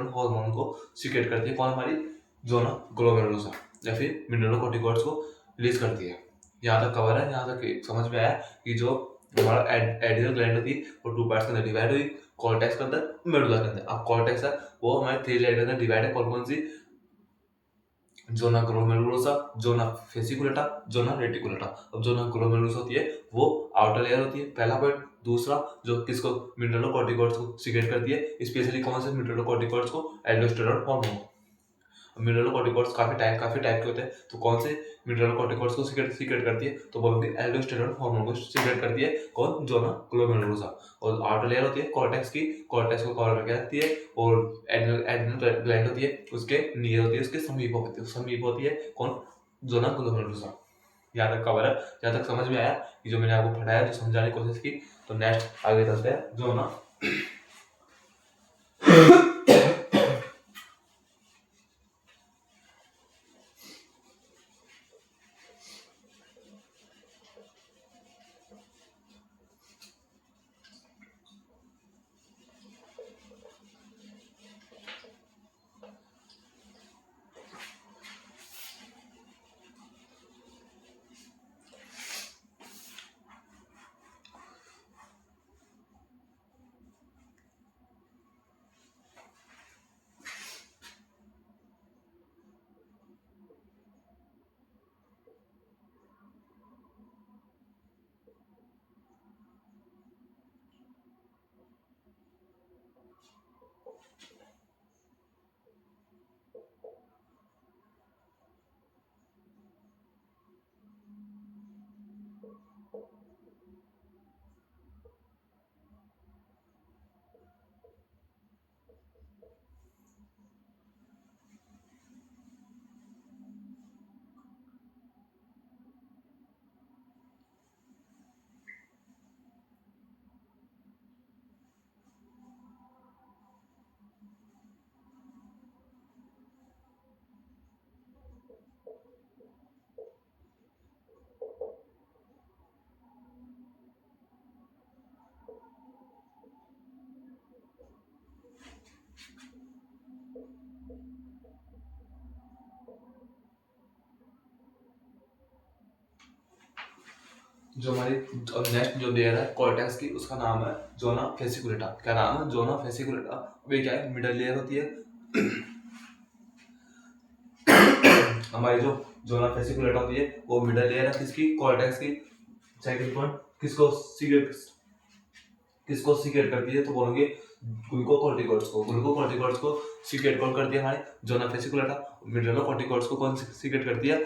हार्मोन को सीक्रेट करती है कौन, हमारी जोना ग्लोमेरुलस या फिर मिनरलोकॉर्टिकॉइड्स को रिलीज करती है। यहाँ तक कवर है, यहाँ तक समझ में आया कि जो हमारा एड्रिनल ग्लैंड होती है वो टू पार्ट्स के अंदर डिवाइड हुई, कॉर्टेक्स के अंदर, मेडुला के अंदर। अब कॉर्टेक्स है वो हमारे 3 लेयर के अंदर डिवाइड है, कौन कौन सी, जोना ग्लोमेरुलोसा, जोना फेसिकुलेटा, जोना रेटिकुलेटा। अब जोना ग्लोमेरुलोसा होती है वो आउटर लेयर होती है, पहला पॉइंट। दूसरा जो किसको, मिनरलोकॉर्टिकॉइड्स को सीक्रेट करती है, स्पेशली कौन से मिनरलोकॉर्टिकॉइड्स को, एल्डोस्टेरोन हार्मोन। मिनरलोकॉर्टिकॉइड्स काफी टाइप के होते हैं, तो कौन से मिनरलोकॉर्टिकॉइड्स को सीक्रेट करती है तो बोलोगे एल्डोस्टेरोन हार्मोन को सीक्रेट करती है कौन, जोना ग्लोमेरुलोसा। और आउटर लेयर होती है कॉर्टेक्स की, कॉर्टेक्स को कवर करके रखती है। और एड्रिनल ग्लैंड होती है उसके नियर होती है, उसके समीप होती है कौन, जोना ग्लोमेरुलोसा। यहाँ तक कवर है, यहाँ तक समझ में आया कि जो मैंने आपको पढ़ाया, जो समझाने की कोशिश की। तो नेक्स्ट आगे चलते हैं, जोना जो हमारी नेक्स्ट जो लेयर है कॉर्टेक्स की, उसका नाम है जोना फेसिकुलेटा। क्या नाम है, जोना फेसिकुलेटा। वे क्या है, मिडल लेयर होती है हमारी जो जोना फेसिकुलेटा होती है वो मिडल लेयर है किसकी, कॉर्टेक्स की। सेकंड पॉइंट, किसको सीक्रेट करती है तो बोलेंगे ग्लूकोकॉर्टिकॉइड्स को। ग्लूकोकॉर्टिकॉइड्स को सीक्रेट कौन करती है, हमारी जोना फेसिकुलेटा। मिनरलोकॉर्टिकॉइड्स को कौन सीक्रेट करती है,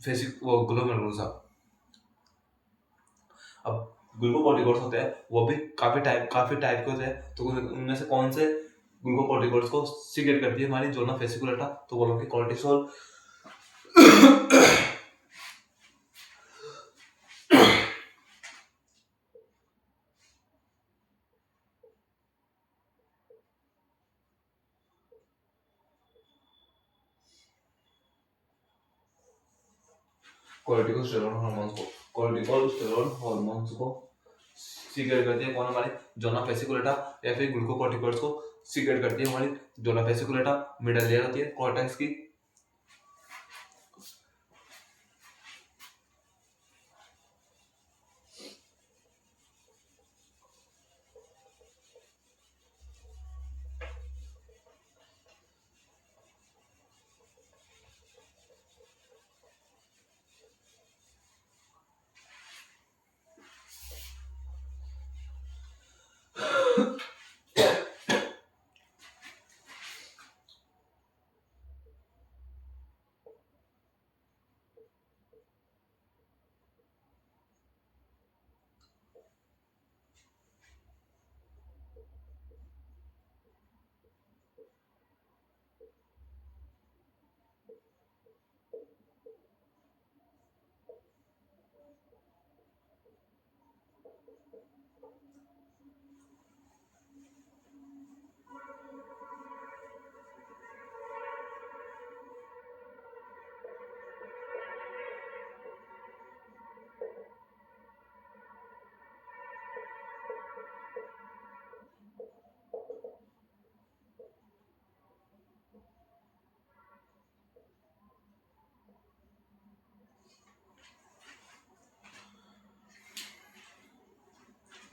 ग्लोमेरुलोसा। अब ग्लूकोकॉर्टिकॉइड्स होते हैं वो भी काफी टाइप के होते हैं, तो उनमें से कौन से ग्लूकोकॉर्टिकॉइड्स को सीक्रेट करती है हमारी जोना फेसिकुलेटा तो बोलोगे कॉर्टिसोल। कॉर्टिकोस्टेरोन हार्मोन्स को सीक्रेट करती है कौन, हमारी जोना फेसिकुलेटा। या फिर ग्लूकोकॉर्टिकॉइड्स को सीक्रेट करती है हमारी जोना फेसिकुलेटा। मिडल लेयर होती है कॉर्टेक्स की।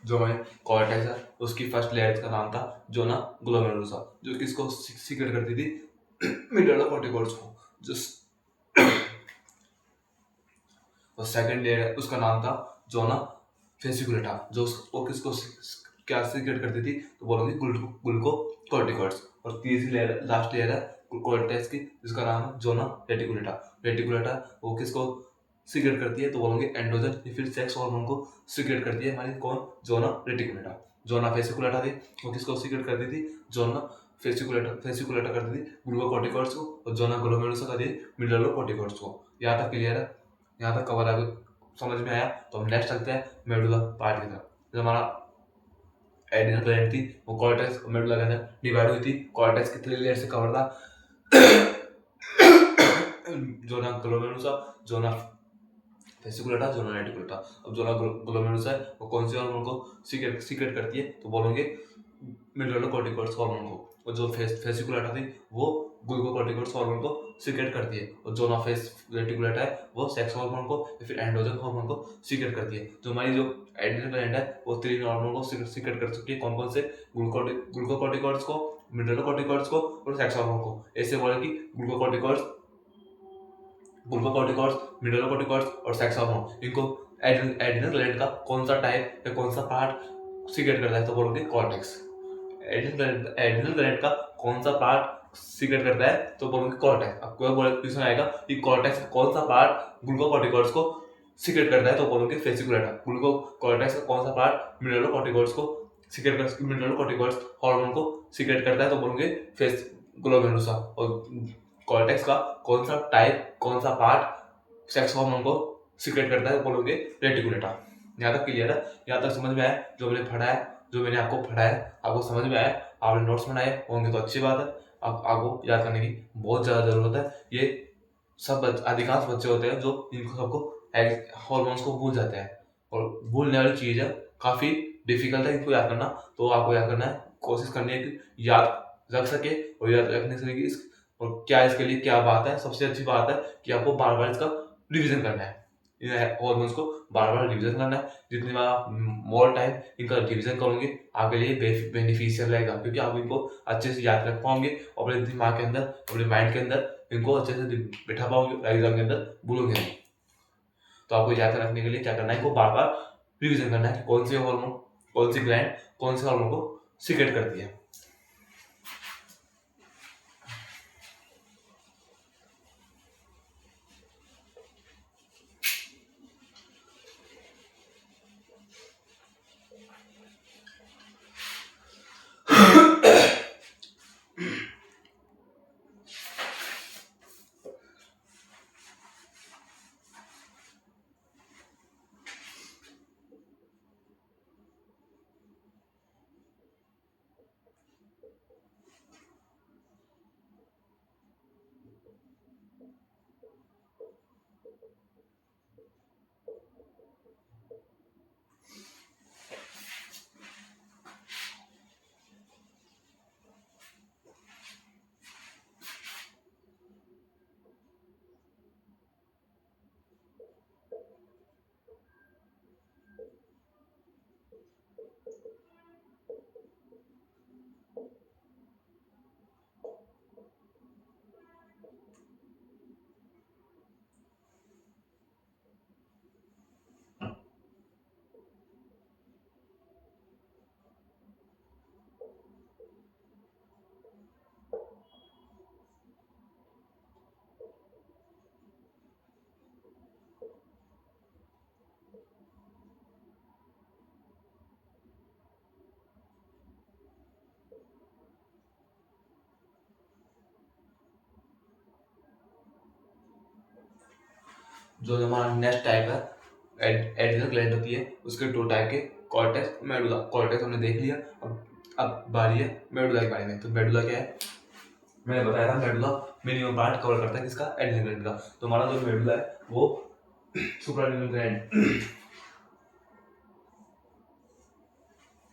जो हमारे कॉर्टेक्स है उसकी फर्स्ट लेयर का नाम था जोना ग्लोमेरुलोसा, जो किसको सीक्रेट करती थी मिडल कॉर्टिकोइड्स को। जो और सेकंड लेयर है उसका नाम था जोना फेसिकुलेटा, जो वो किसको क्या सीक्रेट करती थी, तो बोलोगे ग्लूको कॉर्टिकोइड्स। और तीसरी लेयर लास्ट लेयर है कॉर्टेक्स की, जिसका नाम है जोना रेटिकुलेटा। रेटिकुलेटा वो किसको सीक्रेट करती है, तो बोलोगे एंड्रोजन या फिर सेक्स हार्मोन को सीक्रेट करती है हमारी कौन, जोना रेटिकुलेटा। जोना फेसिकुलेटा थी, वो किसको सीक्रेट करती थी, जोना फेसिकुलेटा करती थी ग्लूकोकॉर्टिकॉइड्स को, और जोना ग्लोमेरुलोसा करती थी मिडलोकॉर्टिकॉइड्स को। यहाँ तक क्लियर है, यहाँ तक कवर अगर समझ में आया तो हम नेक्स्ट चलते हैं मेडुला पार्ट की तरफ। जो हमारा एड्रिनल ग्लैंड थी वो कॉर्टेक्स और मेडुला के अंदर डिवाइड हुई थी। कॉर्टेक्स की 3 लेयर से कवर था जोना ग्लोमेरुलोसा, जोना फेसिकुलेटा, जोना रेटिकुलेटा। अब जोना ग्लोमेरुलोसा है वो कौन से हार्मोन को सीक्रेट करती है, तो बोलोगे मिनरलोकॉर्टिकॉइड्स हार्मोन को। और जो फेसिकुलेटा थी वो ग्लूकोकॉर्टिकॉइड्स हार्मोन को सीक्रेट करती है। और जो नाफेस रेटिकुलेटा है वो सेक्स हार्मोन को या फिर एंड्रोजन हार्मोन को सीक्रेट करती है। जो हमारी जो एड्रिनल ग्लैंड है वो 3 हार्मोन को सीक्रेट कर सकती है। कौन कौन से, ग्लूकोकॉर्टिकॉइड्स को, मिनरलोकॉर्टिकॉइड्स को और सेक्स हार्मोन को। ऐसे बोले कि ग्लूकोकॉर्टिकॉइड्स ग्लूकोकॉर्टिकॉइड्स, मिनरलोकॉर्टिकॉइड्स और सेक्स हार्मोन, इनको एड्रिनल ग्लैंड का कौन सा टाइप या कौन सा पार्ट सीक्रेट करता है, तो बोलोगे कॉर्टेक्स। एड्रिनल ग्लैंड का कौन सा पार्ट सीक्रेट करता है, तो बोलोगे कॉर्टेक्स। अब कोई बोले क्वेश्चन आएगा कि कॉर्टेक्स का कौन सा पार्ट ग्लूकोकॉर्टिकॉइड्स को सीक्रेट करता है, तो बोलोगे फेसिकुलेटा। ग्लूकोकॉर्टेक्स का कौन सा पार्ट मिनरलोकॉर्टिकॉइड्स को सीक्रेट कर मिनरलोकॉर्टिकॉइड्स हार्मोन को सीक्रेट करता है, तो बोलोगे फेस ग्लोमेरुलोसा। और कॉर्टेक्स का कौन सा टाइप, कौन सा पार्ट सेक्स हार्मोन को सीक्रेट करता है, तो बोलोगे रेटिकुलेटा। यहाँ तक क्लियर है, यहाँ तक समझ में आया जो मैंने पढ़ा है, जो मैंने आपको पढ़ाया आपको समझ में आया, आपने नोट्स बनाए होंगे तो अच्छी बात है। अब आपको याद करने की बहुत ज़्यादा ज़रूरत है। ये सब अधिकांश बच्चे होते हैं जो इनको सबको हॉर्मोन्स को भूल जाते हैं, और भूलने वाली चीज़ है, काफ़ी डिफिकल्ट है इनको याद करना। तो आपको याद करना है, कोशिश करनी है कि याद रख सके, और याद रखने से कि और क्या इसके लिए क्या बात है, सबसे अच्छी बात है कि आपको बार बार इसका रिविजन करना है। इन हॉर्मोन्स को बार बार रिविजन करना है। जितनी बार आप मोर टाइम इनका रिविजन करोगे आपके लिए बेनिफिशियल रहेगा, क्योंकि आप इनको अच्छे से याद रख पाओगे, अपने दिमाग के अंदर, अपने माइंड के अंदर इनको अच्छे से बिठा पाओगे, एग्जाम के अंदर भूलोगे नहीं। तो आपको याद रखने के लिए क्या करना है, इनको बार बार रिविजन करना है कि कौन से हार्मोन, कौन सी ग्लैंड कौन से हार्मोन को सीक्रेट करती है। जो हमारा नेक्स्ट टाइप है एड्रिनल ग्लैंड होती है, उसके 2 टाइप के कॉर्टेक्स मेडुला। कॉर्टेक्स हमने देख लिया। अब बारी है मेडुला के बारे में। तो मेडुला क्या है, मैंने बताया था मेडुला मिनिमम पार्ट कवर करता है किसका, एड्रिनल ग्लैंड का। तो हमारा जो मेडुला है वो सुप्राएड्रिनल ग्लैंड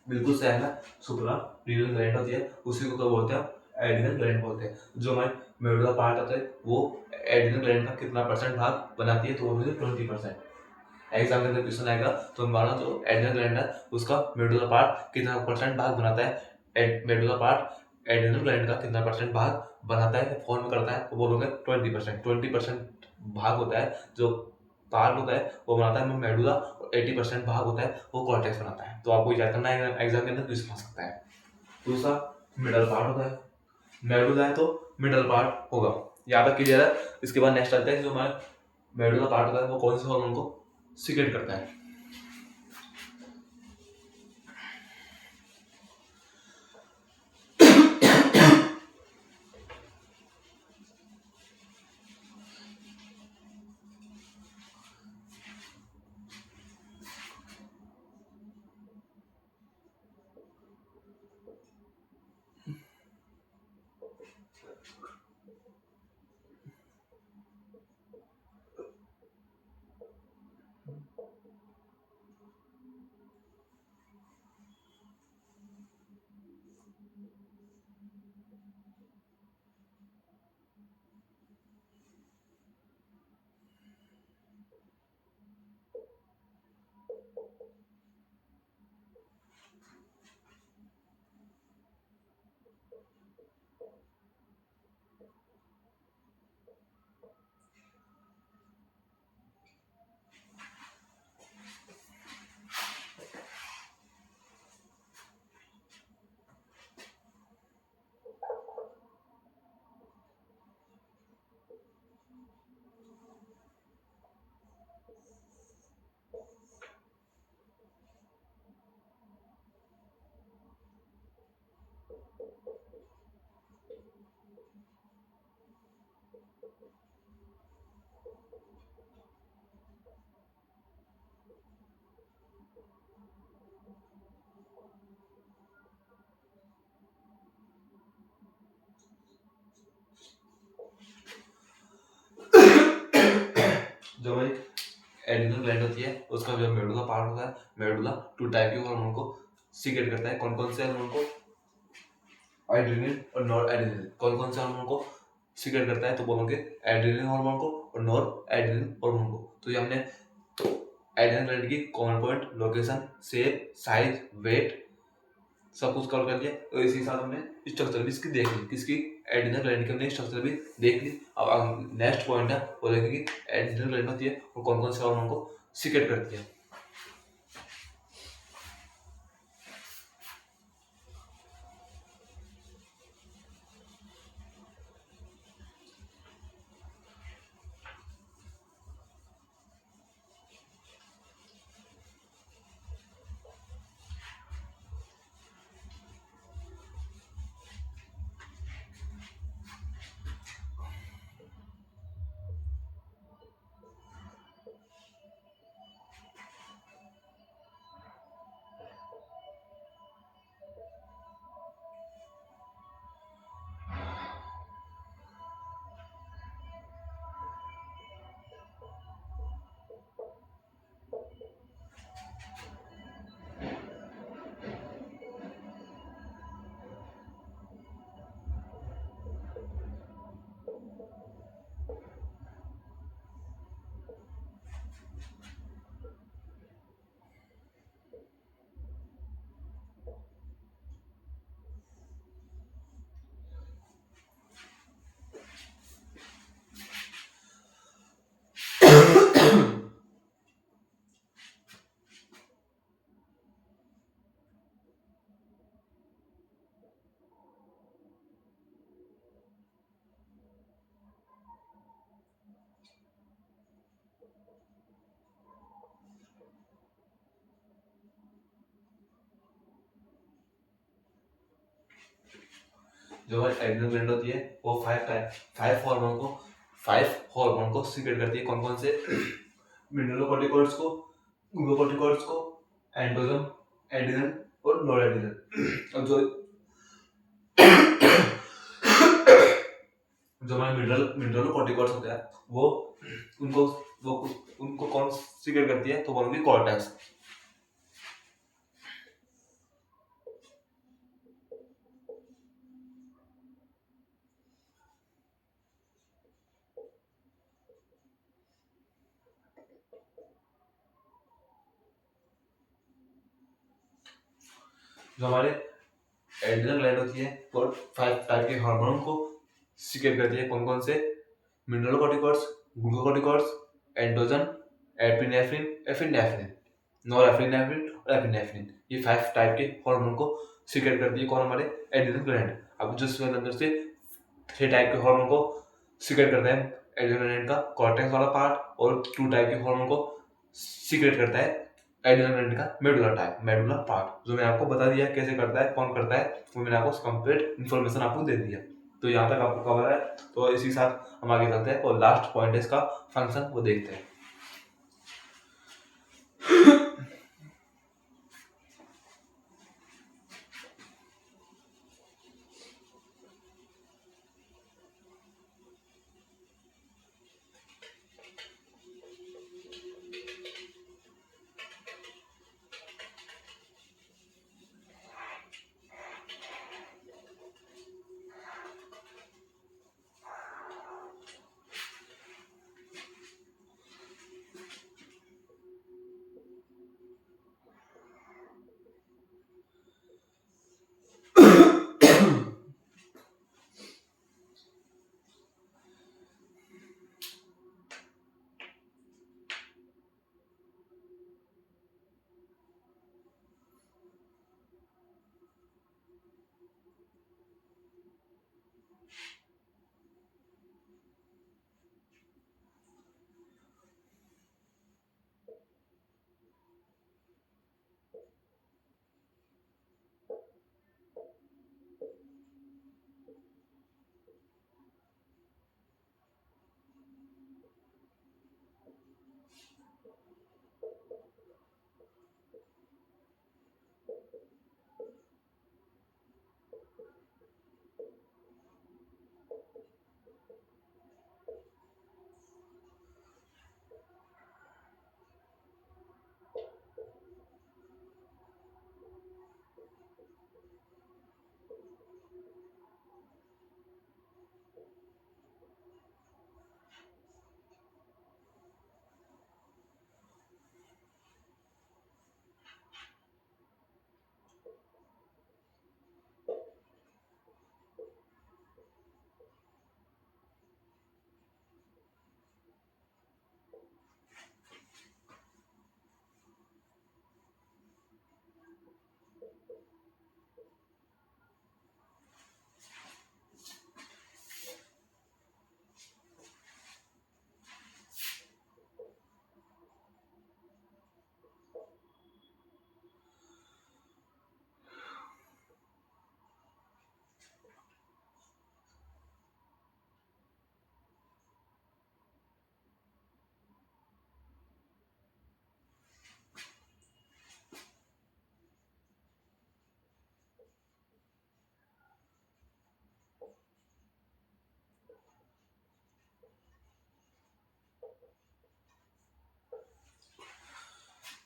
बिल्कुल सही है। सुप्राएड्रिनल ग्लैंड होती है, उसी को क्या बोलते हैं, एड्रिनल ग्लैंड बोलते हैं। जो हमारे मेडुला पार्ट होता है वो एड्रिनल ग्लैंड का कितना परसेंट भाग बनाती है, तो वो मुझे 20%। एग्जाम के अंदर क्वेश्चन आएगा तो हमारा जो एड्रिनल ग्लैंड है उसका मेडुला पार्ट कितना परसेंट भाग बनाता है, मेडुला पार्ट एड्रिनल ग्लैंड का कितना परसेंट भाग बनाता है, फॉर्म करता है, तो बोलोगे 20%। 20% भाग होता है जो पार्ट होता है वो बनाता है मेडुला, और 80% भाग होता है वो कॉर्टेक्स बनाता है। तो आपको याद करना है, एग्जाम के अंदर क्वेश्चन आ सकता है। दूसरा मिडल पार्ट होता है, मेडुला है तो मिडल पार्ट होगा, यहाँ तक क्लियर है। इसके बाद नेक्स्ट आता है जो हमारा मेडुला पार्ट होता है वो कौन से हार्मोन को सीक्रेट करता है। जो भाई एड्रिनल ग्लैंड होती है उसका जो मेडुला पार्ट होता है, मेडुला टू टाइप के हार्मोन को सीक्रेट करता है। कौन कौन से हार्मोन को, एड्रिनल और नॉर एड्रिनल। कौन कौन से हार्मोन को सीक्रेट करता है, तो बोलोगे एड्रिनल हार्मोन को और नॉर एड्रिनल हार्मोन को। तो ये हमने एड्रिनल ग्लैंड की common point, location, shape, size, weight सब कुछ कवर कर लिया। तो इसी के साथ हमने स्ट्रक्चर भी इसकी देख ली, किसकी, एड्रिनल ग्लैंड की हमने स्ट्रक्चर भी देख ली। अब नेक्स्ट पॉइंट है वो देखेंगे कि एड्रिनल ग्लैंड होती है और कौन कौन से हार्मोन को सीक्रेट करती है। जो हमारी एड्रिनल ग्लैंड होती है वो फाइव हार्मोन को सीक्रेट करती है। कौन कौन से, मिनरलोकॉर्टिकॉइड्स को, ग्लूकोकॉर्टिकॉइड्स को, एंड्रोजन एड्रिनल और नॉन एड्रिनल। अब जो जो हमारे मिनरल कॉर्टिकॉइड्स होते हैं वो उनको वो उनको कौन सीक्रेट करती है, तो वो होंगी कॉर्टेक्स। जो हमारे एड्रिनल ग्लैंड होती है वो 5 टाइप के हार्मोन को सीक्रेट करती है। कौन कौन से? Mineral corticoids, glucocorticoids, androgen, epinephrine, epinephrine, norepinephrine और एपिनेफ्रिन। ये 5 टाइप के हार्मोन को सीक्रेट करती है कौन? हमारे एड्रिनल ग्लैंड। अब जिसमें अंदर से 6 टाइप के हार्मोन को सीक्रेट करता है एड्रिनल ग्लैंड का कॉर्टेक्स वाला पार्ट, और 2 टाइप के हार्मोन को सीक्रेट करता है एड्रिनल ग्लैंड का मेडुला पार्ट। जो मैंने आपको बता दिया कैसे करता है, कौन करता है, वो मैंने आपको कंप्लीट इन्फॉर्मेशन आपको दे दिया। तो यहाँ तक आपको कवर है। तो इसी साथ हम आगे चलते हैं और लास्ट पॉइंट है इसका फंक्शन, वो देखते हैं।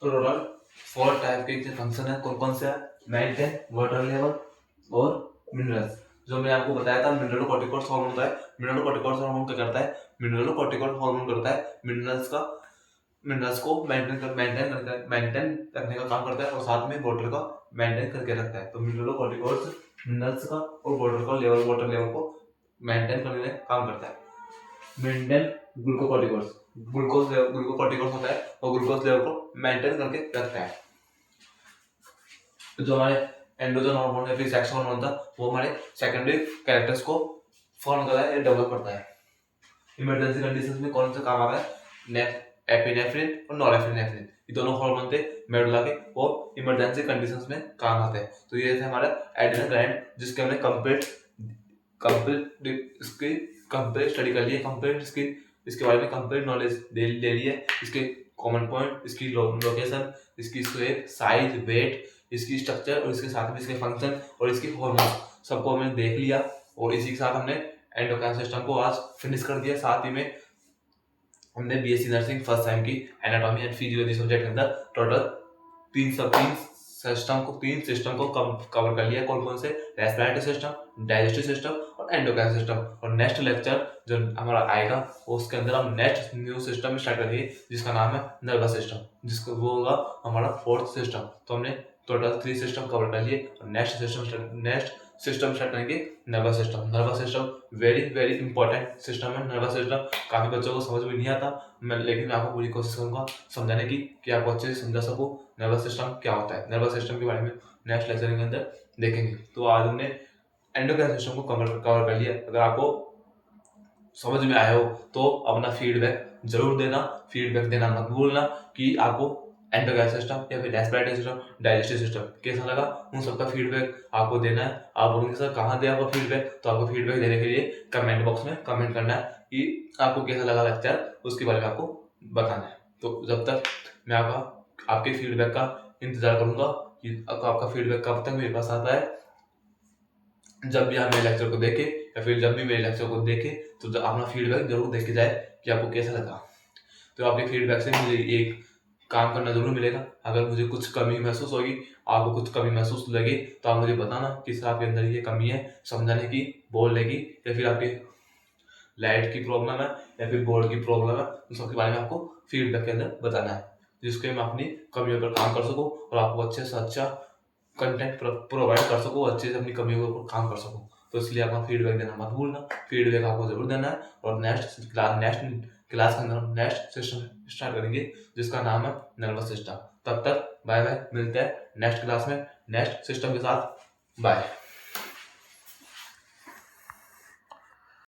तो टोटल 4 टाइप के फंक्शन है। कौन कौन से है? मेंटेन वाटर लेवल और मिनरल्स। जो मैंने आपको बताया था मिनरल कॉर्टिकॉइड्स हार्मोन होता है। मिनरल कॉर्टिकॉइड्स हार्मोन क्या करता है? मिनरल कॉर्टिकॉइड हार्मोन करता है मिनरल्स को मेंटेन रखने का काम करता है, और साथ में वाटर का मेंटेन करके रखता है। तो मिनरल कॉर्टिकॉइड्स मिनरल्स का और वाटर लेवल को मेंटेन करने में काम करता है। मेंटेन ग्लूकोकॉर्टिकॉइड्स होता है और ग्लूकोज लेवल को मेंटेन करके रखता है। जो हमारे एंड्रोजन हार्मोन या फिर सेक्स हार्मोन था, वो हमारे सेकेंडरी कैरेक्टर्स को फॉर्म करता है या डेवलप करता है। इमरजेंसी कंडीशंस में कौन सा काम आता है? एपिनेफ्रिन और नॉरएपिनेफ्रिन, ये दोनों हार्मोन थे मेडुला के, वो इमरजेंसी कंडीशंस में काम आते हैं। तो ये थे हमारा एड्रिनल ग्लैंड, जिसके हमने कंप्लीट इसकी कंप्लीट स्टडी कर ली है, कंप्लीट इसके बारे में कंप्लीट नॉलेज ले ली है। इसके कॉमन पॉइंट, इसकी लोकेशन, इसकी शेप, साइज, वेट, इसकी स्ट्रक्चर और इसके साथ में इसके फंक्शन और इसकी हॉर्मोन सबको हमने देख लिया। और इसी के साथ हमने एंडोक्राइन सिस्टम को आज फिनिश कर दिया। साथ ही में हमने बीएससी नर्सिंग फर्स्ट टाइम की एनाटॉमी एंड फिजियोलॉजी सब्जेक्ट के अंदर टोटल तीन सिस्टम को कवर कर लिया। कौन कौन से? रेस्पिरेटरी सिस्टम, डाइजेस्टिव सिस्टम और एंडोक्राइन सिस्टम। और नेक्स्ट लेक्चर जो हमारा आएगा उसके अंदर हम नेक्स्ट न्यू सिस्टम स्टार्ट करेंगे जिसका नाम है नर्वस सिस्टम, जिसको वो होगा हमारा फोर्थ सिस्टम। तो हमने टोटल 3 सिस्टम कवर कर लिए और नेक्स्ट सिस्टम स्टार्ट करेंगे nervous system. Nervous system very important system है। नर्वस सिस्टम काफी बच्चों को समझ में नहीं आता, लेकिन मैं आपको पूरी कोशिश करूंगा समझाने की कि आपको अच्छे से समझा सकूं नर्वस सिस्टम क्या होता है। नर्वस सिस्टम के बारे में नेक्स्ट लेक्चर के अंदर देखेंगे। तो आज हमने एंडोक्राइन सिस्टम को कवर कर लिया। अगर आपको समझ में आया हो तो अपना फीडबैक जरूर देना। फीडबैक देना मत भूलना कि आपको एंडोक्राइन सिस्टम या फिर रेस्पिरेटरी सिस्टम, डाइजेस्टिव सिस्टम कैसा लगा, उन सबका फीडबैक आपको देना है। आप बोलोगे सर कहाँ दे आपको फीडबैक, तो आपको फीडबैक देने के लिए कमेंट बॉक्स में कमेंट करना है कि आपको कैसा लगा लेक्चर, उसके बारे में आपको बताना है। तो जब तक मैं आपके फीडबैक का इंतजार करूंगा कि आपका फीडबैक कब तक मेरे पास आता है। जब भी आप मेरे लेक्चर को देखे या फिर जब भी मेरे लेक्चर को देखे तो अपना फीडबैक जरूर देख के जाए कि आपको कैसा लगा। तो आपके फीडबैक से मुझे एक काम करना जरूर मिलेगा। अगर मुझे कुछ कमी महसूस होगी, आपको कुछ कमी महसूस लगे, तो आप मुझे बताना कि सर आपके अंदर ये कमी है समझाने की, बोलने की, या फिर आपके लाइट की प्रॉब्लम है या फिर बोर्ड की प्रॉब्लम है। उन सबके बारे में आपको फीडबैक के अंदर बताना है, जिसके मैं अपनी कमियों पर काम कर सकूँ और आपको अच्छे से अच्छा कंटेंट प्रोवाइड कर सकूँ, अच्छे से अपनी कमियों के ऊपर काम कर सकूँ। तो इसलिए अपना फीडबैक देना मत भूलना। फीडबैक आपको जरूर देना है। और नेक्स्ट क्लास के अंदर हम नेक्स्ट सेशन स्टार्ट करेंगे जिसका नाम है नर्वस सिस्टम। तब तक बाय बाय, मिलते हैं नेक्स्ट क्लास में नेक्स्ट सिस्टम के साथ। बाय।